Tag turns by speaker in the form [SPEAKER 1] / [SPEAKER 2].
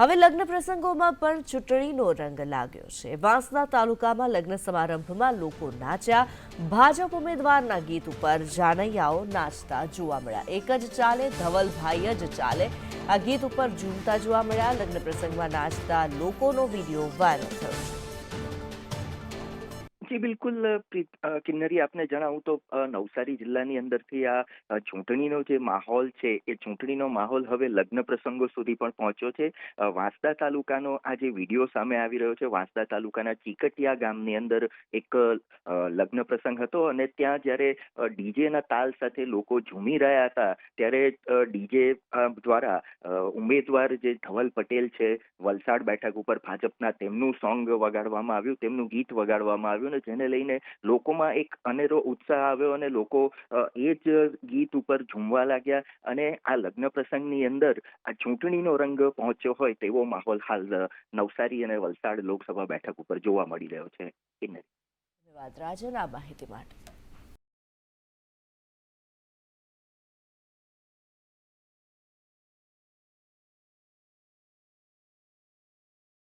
[SPEAKER 1] હવે લગ્ન પ્રસંગોમાં પણ ચૂંટણીનો રંગ લાગ્યો છે। વાંસદા તાલુકામાં લગ્ન સમારંભમાં લોકો નાચ્યા। ભાજપ ઉમેદવારના ગીત ઉપર જાનૈયાઓ નાચતા જોવા મળ્યા। એક જ ચાલે ધવલભાઈ જ ચાલે આ ગીત ઉપર ઝૂમતા જોવા મળ્યા। લગ્ન પ્રસંગમાં નાચતા લોકોનો વિડીયો વાયરલ થયો છે।
[SPEAKER 2] જી બિલકુલ કિન્નરી, આપને જણાવું તો નવસારી જિલ્લાની અંદરથી આ ચૂંટણીનો જે માહોલ છે એ ચૂંટણીનો માહોલ હવે લગ્ન પ્રસંગો સુધી પણ પહોંચ્યો છે। વાંસદા તાલુકાનો આ જે વિડીયો સામે આવી રહ્યો છે, વાંસદા તાલુકાના ચીકટિયા ગામની અંદર એક લગ્ન પ્રસંગ હતો અને ત્યાં જ્યારે ડીજેના તાલ સાથે લોકો ઝૂમી રહ્યા હતા ત્યારે ડીજે દ્વારા ઉમેદવાર જે ધવલ પટેલ છે વલસાડ બેઠક ઉપર ભાજપના, તેમનું સોંગ વગાડવામાં આવ્યું, તેમનું ગીત વગાડવામાં આવ્યું, જેને લઈને લોકોમાં એક અનેરો ઉત્સાહ આવ્યો અને લોકો એ જ ગીત ઉપર ઝૂમવા લાગ્યા અને આ લગ્ન પ્રસંગની અંદર આ ચૂંટણીનો રંગ પહોંચ્યો હોય તેવો માહોલ હાલ નવસારી અને વલસાડ લોકસભા બેઠક ઉપર જોવા મળી રહ્યો છે।
[SPEAKER 1] ધન્યવાદ રાજન આ માહિતી માટે।